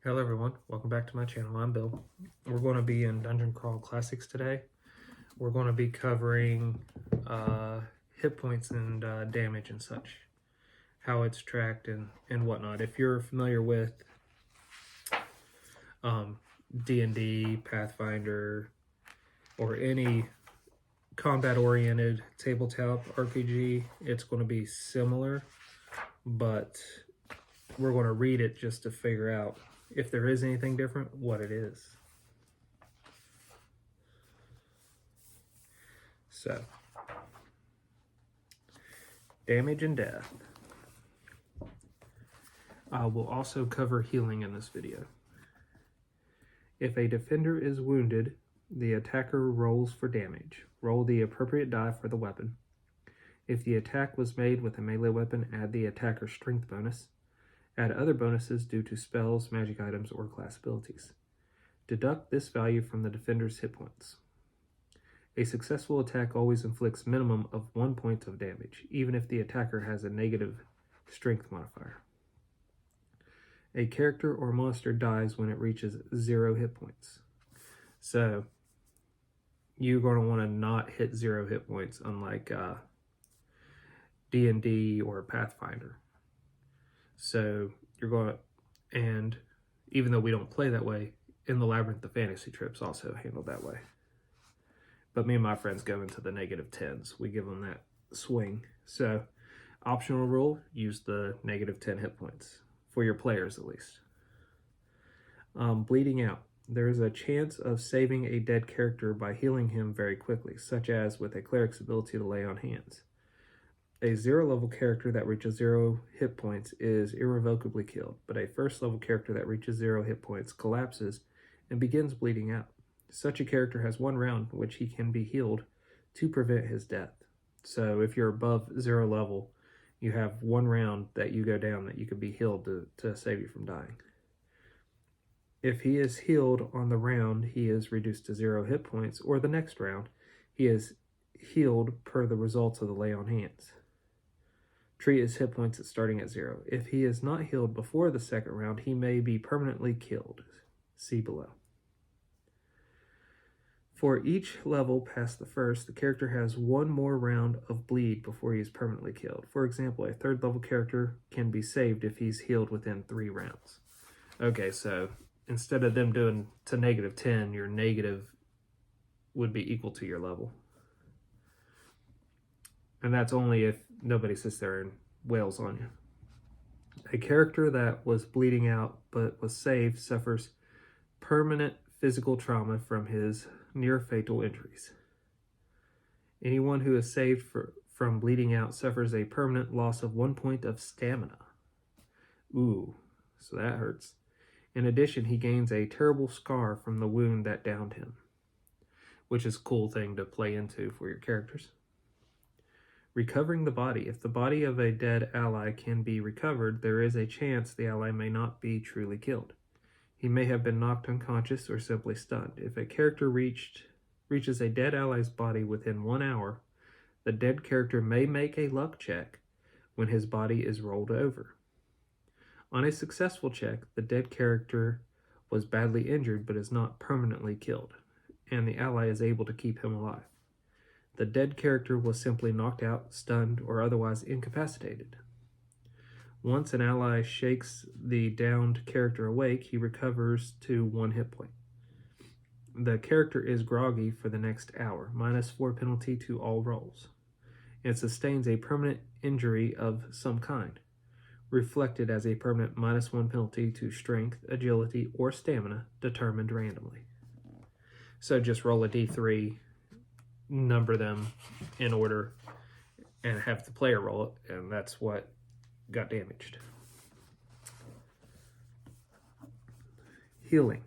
Hello everyone, welcome back to my channel. I'm Bill. We're going to be in Dungeon Crawl Classics today. We're going to be covering hit points and damage and such, how it's tracked and whatnot. If you're familiar with D&D, Pathfinder, or any combat-oriented tabletop RPG, it's going to be similar, but we're going to read it just to figure out if there is anything different, what it is. So, damage and death. We'll also cover healing in this video. If a defender is wounded, the attacker rolls for damage. Roll the appropriate die for the weapon. If the attack was made with a melee weapon, add the attacker's strength bonus. Add other bonuses due to spells, magic items, or class abilities. Deduct this value from the defender's hit points. A successful attack always inflicts minimum of 1 point of damage, even if the attacker has a negative strength modifier. A character or monster dies when it reaches 0 hit points. So, you're going to want to not hit 0 hit points, unlike D&D or Pathfinder. So, you're going to, and even though we don't play that way, in the Labyrinth of Fantasy trips also handled that way. But me and my friends go into the negative 10s. We give them that swing. So, optional rule, use the negative 10 hit points. For your players, at least. Bleeding out. There is a chance of saving a dead character by healing him very quickly, such as with a cleric's ability to lay on hands. A 0 level character that reaches 0 hit points is irrevocably killed, but a first level character that reaches 0 hit points collapses and begins bleeding out. Such a character has 1 round in which he can be healed to prevent his death. So if you're above 0 level, you have 1 round that you go down that you can be healed to save you from dying. If he is healed on the round, he is reduced to 0 hit points, or the next round, he is healed per the results of the lay on hands. Treat his hit points starting at 0. If he is not healed before the second round, he may be permanently killed. See below. For each level past the first, the character has 1 more round of bleed before he is permanently killed. For example, a 3rd level character can be saved if he's healed within 3 rounds. Okay, so instead of them doing to negative 10, your negative would be equal to your level. And that's only if nobody sits there and wails on you. A character that was bleeding out but was saved suffers permanent physical trauma from his near fatal injuries. Anyone who is saved from bleeding out suffers a permanent loss of 1 point of stamina. Ooh, so that hurts. In addition, he gains a terrible scar from the wound that downed him, which is a cool thing to play into for your characters. Recovering the body. If the body of a dead ally can be recovered, there is a chance the ally may not be truly killed. He may have been knocked unconscious or simply stunned. If a character reaches a dead ally's body within 1 hour, the dead character may make a luck check when his body is rolled over. On a successful check, the dead character was badly injured but is not permanently killed, and the ally is able to keep him alive. The dead character was simply knocked out, stunned, or otherwise incapacitated. Once an ally shakes the downed character awake, he recovers to 1 hit point. The character is groggy for the next hour, -4 penalty to all rolls, and sustains a permanent injury of some kind, reflected as a permanent -1 penalty to strength, agility, or stamina, determined randomly. So just roll a d3, number them in order, and have the player roll it, and that's what got damaged. Healing.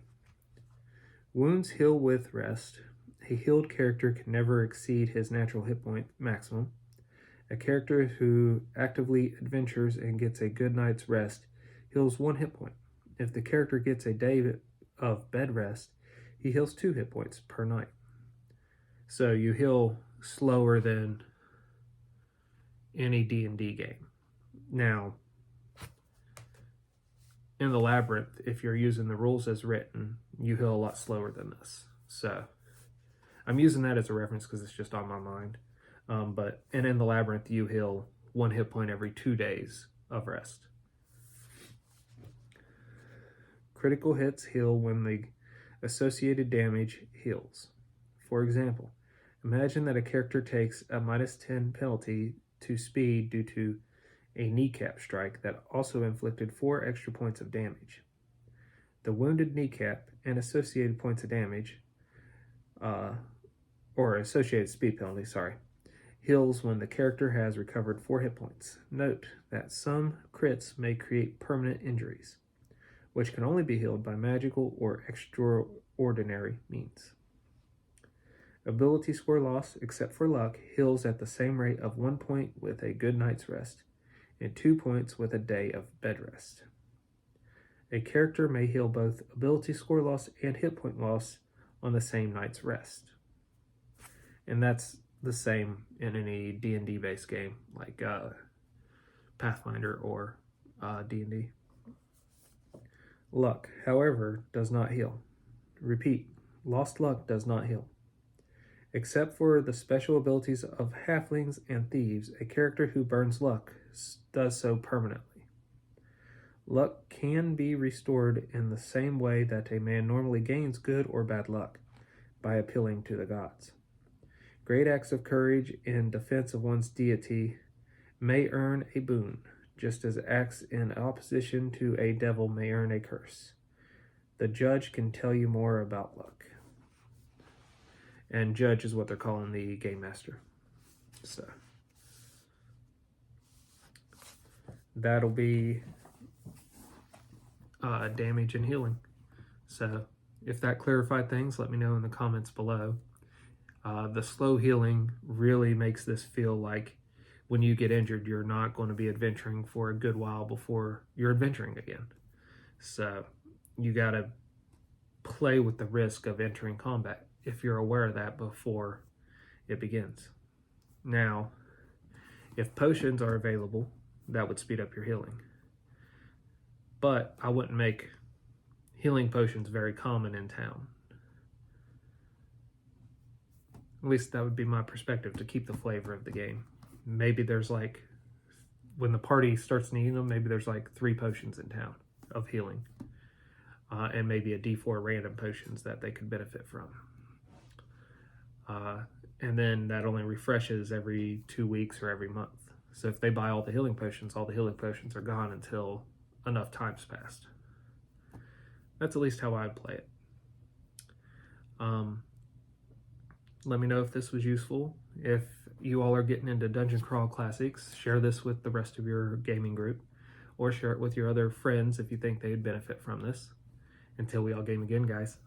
Wounds heal with rest. A healed character can never exceed his natural hit point maximum. A character who actively adventures and gets a good night's rest heals 1 hit point. If the character gets a day of bed rest, he heals 2 hit points per night. So you heal slower than any D&D game. Now, in the Labyrinth, if you're using the rules as written, you heal a lot slower than this. So I'm using that as a reference because it's just on my mind. And in the Labyrinth, you heal 1 hit point every 2 days of rest. Critical hits heal when the associated damage heals. For example, imagine that a character takes a -10 penalty to speed due to a kneecap strike that also inflicted 4 extra points of damage. The wounded kneecap and associated points of damage, or associated speed penalty, heals when the character has recovered 4 hit points. Note that some crits may create permanent injuries, which can only be healed by magical or extraordinary means. Ability score loss, except for luck, heals at the same rate of 1 point with a good night's rest, and 2 points with a day of bed rest. A character may heal both ability score loss and hit point loss on the same night's rest. And that's the same in any D&D based game like Pathfinder or D&D. Luck, however, does not heal. Repeat, lost luck does not heal. Except for the special abilities of halflings and thieves, a character who burns luck does so permanently. Luck can be restored in the same way that a man normally gains good or bad luck, by appealing to the gods. Great acts of courage in defense of one's deity may earn a boon, just as acts in opposition to a devil may earn a curse. The judge can tell you more about luck. And judge is what they're calling the game master. So that'll be damage and healing. So if that clarified things, let me know in the comments below. The slow healing really makes this feel like when you get injured, you're not going to be adventuring for a good while before you're adventuring again. So you got to play with the risk of entering combat if you're aware of that before it begins. Now, if potions are available, that would speed up your healing. But I wouldn't make healing potions very common in town. At least that would be my perspective, to keep the flavor of the game. Maybe there's like, when the party starts needing them, maybe there's like 3 potions in town of healing. And maybe a D4 random potions that they could benefit from. And then that only refreshes every 2 weeks or every month. So if they buy all the healing potions are gone until enough time's passed. That's at least how I'd play it. Let me know if this was useful. If you all are getting into Dungeon Crawl Classics, share this with the rest of your gaming group, or share it with your other friends if you think they'd benefit from this. Until we all game again, guys.